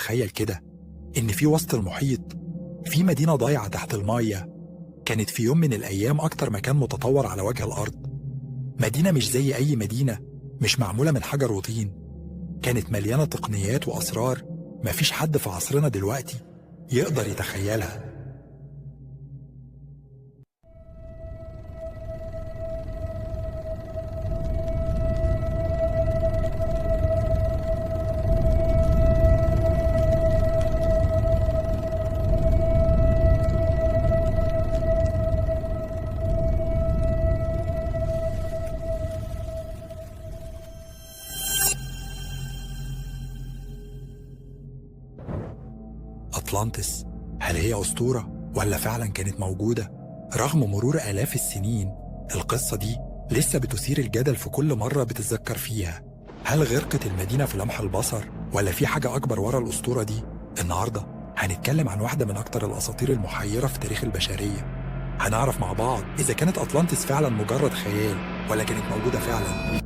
تتخيل كده إن في وسط المحيط في مدينة ضايعة تحت المية، كانت في يوم من الأيام أكتر مكان متطور على وجه الأرض. مدينة مش زي أي مدينة، مش معمولة من حجر وطين، كانت مليانة تقنيات وأسرار مفيش حد في عصرنا دلوقتي يقدر يتخيلها. أطلانتس، هل هي أسطورة ولا فعلا كانت موجودة؟ رغم مرور آلاف السنين القصة دي لسه بتثير الجدل في كل مرة بتتذكر فيها. هل غرقت المدينة في لمح البصر ولا في حاجة أكبر ورا الأسطورة دي؟ النهاردة هنتكلم عن واحدة من أكتر الأساطير المحيرة في تاريخ البشرية. هنعرف مع بعض إذا كانت أطلانتس فعلا مجرد خيال ولا كانت موجودة فعلا.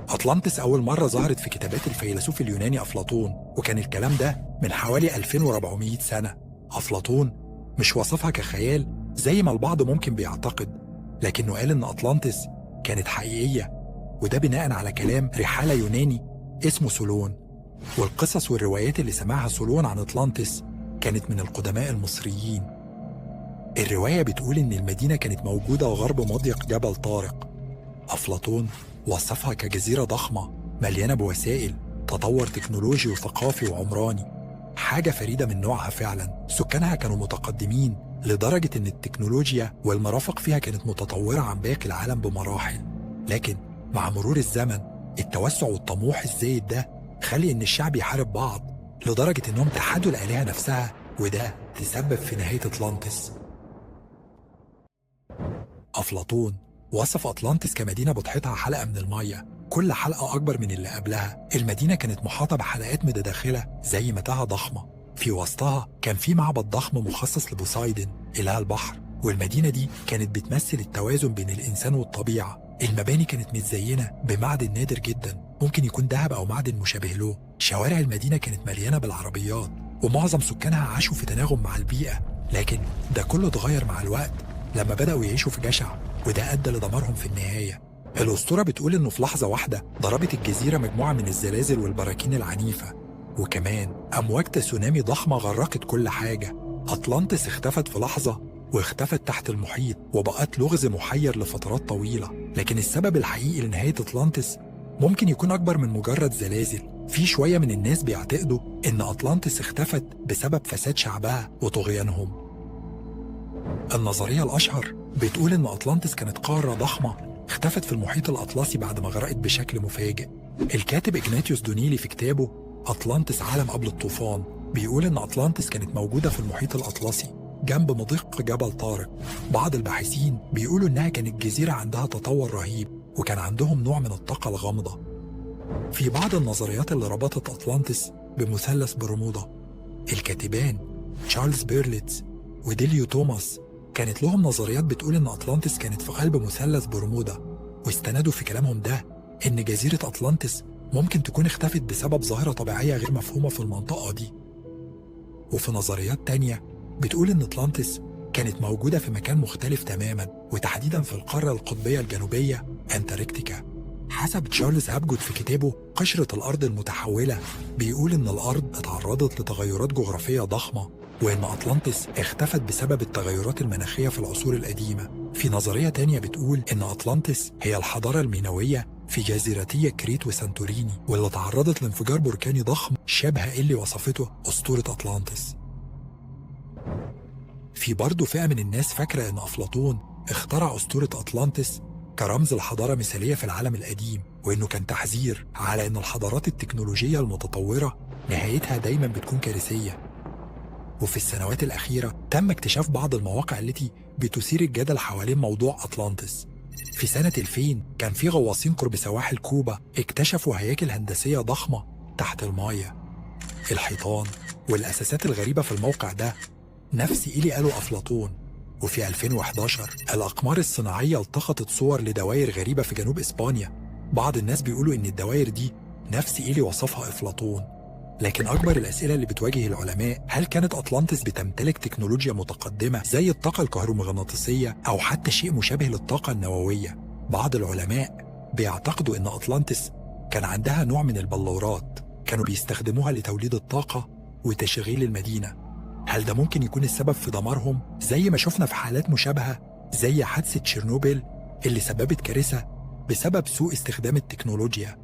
أطلانتس أول مرة ظهرت في كتابات الفيلسوف اليوناني أفلاطون، وكان الكلام ده من حوالي 2400 سنة. أفلاطون مش وصفها كخيال زي ما البعض ممكن بيعتقد، لكنه قال إن أطلانتس كانت حقيقية، وده بناء على كلام رحالة يوناني اسمه سولون. والقصص والروايات اللي سمعها سولون عن أطلانتس كانت من القدماء المصريين. الرواية بتقول إن المدينة كانت موجودة غرب مضيق جبل طارق. أفلاطون وصفها كجزيرة ضخمة مليانة بوسائل تطور تكنولوجي وثقافي وعمراني، حاجة فريدة من نوعها فعلا. سكانها كانوا متقدمين لدرجة إن التكنولوجيا والمرافق فيها كانت متطورة عن باقي العالم بمراحل. لكن مع مرور الزمن التوسع والطموح الزايد ده خلي إن الشعب يحارب بعض لدرجة إنهم تحدوا الآلهة نفسها، وده تسبب في نهاية أطلانتس. أفلاطون وصف أطلانتس كمدينة بطحتها حلقة من المية، كل حلقة أكبر من اللي قبلها. المدينة كانت محاطة بحلقات متداخلة زي متاهة ضخمة، في وسطها كان في معبد ضخم مخصص لبوسايدن إله البحر، والمدينة دي كانت بتمثل التوازن بين الإنسان والطبيعة. المباني كانت متزينة بمعدن نادر جدا، ممكن يكون ذهب أو معدن مشابه له. شوارع المدينة كانت مليانة بالعربيات، ومعظم سكانها عاشوا في تناغم مع البيئة. لكن ده كله اتغير مع الوقت لما بدأوا يعيشوا في جشع، وده أدى لدمارهم في النهاية. الأسطورة بتقول إنه في لحظة واحدة ضربت الجزيرة مجموعة من الزلازل والبراكين العنيفة، وكمان أمواج تسونامي ضخمة غرقت كل حاجة. أطلانتس اختفت في لحظة، واختفت تحت المحيط وبقت لغز محير لفترات طويلة. لكن السبب الحقيقي لنهاية أطلانتس ممكن يكون أكبر من مجرد زلازل. في شوية من الناس بيعتقدوا إن أطلانتس اختفت بسبب فساد شعبها وطغيانهم. النظرية الأشهر بتقول إن أطلانتس كانت قارة ضخمة اختفت في المحيط الأطلسي بعد ما غرقت بشكل مفاجئ. الكاتب إغناتيوس دونيلي في كتابه أطلانتس عالم قبل الطوفان بيقول إن أطلانتس كانت موجودة في المحيط الأطلسي جنب مضيق جبل طارق. بعض الباحثين بيقولوا إنها كانت جزيرة عندها تطور رهيب، وكان عندهم نوع من الطاقة الغامضة. في بعض النظريات اللي ربطت أطلانتس بمثلث برمودا، الكاتبان تشارلز بيرلتز وديليو توماس كانت لهم نظريات بتقول إن أطلانتس كانت في قلب مثلث برمودا، واستندوا في كلامهم ده إن جزيرة أطلانتس ممكن تكون اختفت بسبب ظاهرة طبيعية غير مفهومة في المنطقة دي. وفي نظريات تانية بتقول إن أطلانتس كانت موجودة في مكان مختلف تماما، وتحديدا في القارة القطبية الجنوبية أنتاركتيكا. حسب تشارلز هابجود في كتابه قشرة الأرض المتحولة بيقول إن الأرض اتعرضت لتغيرات جغرافية ضخمة، وإن أطلانتس اختفت بسبب التغيرات المناخية في العصور القديمة. في نظرية تانية بتقول إن أطلانتس هي الحضارة المينوية في جزيرتي كريت وسانتوريني، واللي تعرضت لانفجار بركاني ضخم شبه اللي وصفته أسطورة أطلانتس. في برضه فئة من الناس فاكرة إن أفلاطون اخترع أسطورة أطلانتس كرمز الحضارة مثالية في العالم القديم، وإنه كان تحذير على إن الحضارات التكنولوجية المتطورة نهايتها دايما بتكون كارثية. وفي السنوات الأخيرة تم اكتشاف بعض المواقع التي بتثير الجدل حوالين موضوع أطلانتس. في سنة 2000 كان في غواصين قرب سواحل كوبا اكتشفوا هياكل هندسية ضخمة تحت المايه. الحيطان والأساسات الغريبة في الموقع ده نفس اللي قاله أفلاطون. وفي 2011 الأقمار الصناعية التقطت صور لدوائر غريبة في جنوب إسبانيا. بعض الناس بيقولوا إن الدوائر دي نفس اللي وصفها أفلاطون. لكن أكبر الأسئلة اللي بتواجه العلماء، هل كانت أطلانتس بتمتلك تكنولوجيا متقدمة زي الطاقة الكهرومغناطيسية أو حتى شيء مشابه للطاقة النووية؟ بعض العلماء بيعتقدوا إن أطلانتس كان عندها نوع من البلورات كانوا بيستخدموها لتوليد الطاقة وتشغيل المدينة. هل ده ممكن يكون السبب في دمارهم زي ما شفنا في حالات مشابهة زي حادثة تشيرنوبل اللي سببت كارثة بسبب سوء استخدام التكنولوجيا؟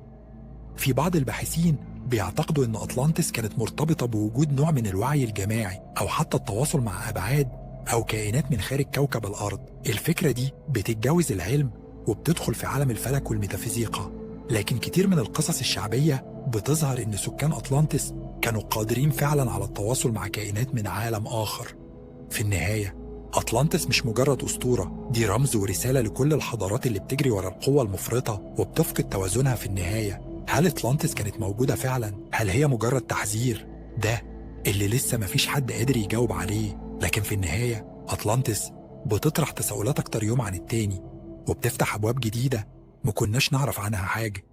في بعض الباحثين بيعتقدوا إن أطلانتس كانت مرتبطة بوجود نوع من الوعي الجماعي أو حتى التواصل مع أبعاد أو كائنات من خارج كوكب الأرض. الفكرة دي بتتجاوز العلم وبتدخل في عالم الفلك والميتافيزيقا، لكن كتير من القصص الشعبية بتظهر إن سكان أطلانتس كانوا قادرين فعلا على التواصل مع كائنات من عالم آخر. في النهاية أطلانتس مش مجرد أسطورة، دي رمز ورسالة لكل الحضارات اللي بتجري ورا القوة المفرطة وبتفقد توازنها في النهاية. هل أطلانتس كانت موجودة فعلا؟ هل هي مجرد تحذير؟ ده اللي لسه مفيش حد قادر يجاوب عليه. لكن في النهاية أطلانتس بتطرح تساؤلات أكتر يوم عن التاني، وبتفتح أبواب جديدة مكناش نعرف عنها حاجة.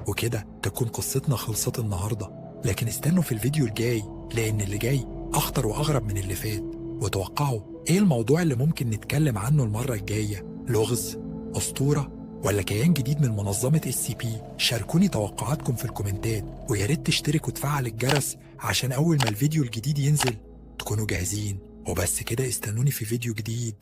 وكده تكون قصتنا خلصت النهاردة، لكن استنوا في الفيديو الجاي لأن اللي جاي أخطر وأغرب من اللي فات. وتوقعوا إيه الموضوع اللي ممكن نتكلم عنه المرة الجاية؟ لغز؟ أسطورة؟ ولا كيان جديد من منظمة SCP؟ شاركوني توقعاتكم في الكومنتات، وياريت تشترك وتفعل الجرس عشان أول ما الفيديو الجديد ينزل تكونوا جاهزين. وبس كده، استنوني في فيديو جديد.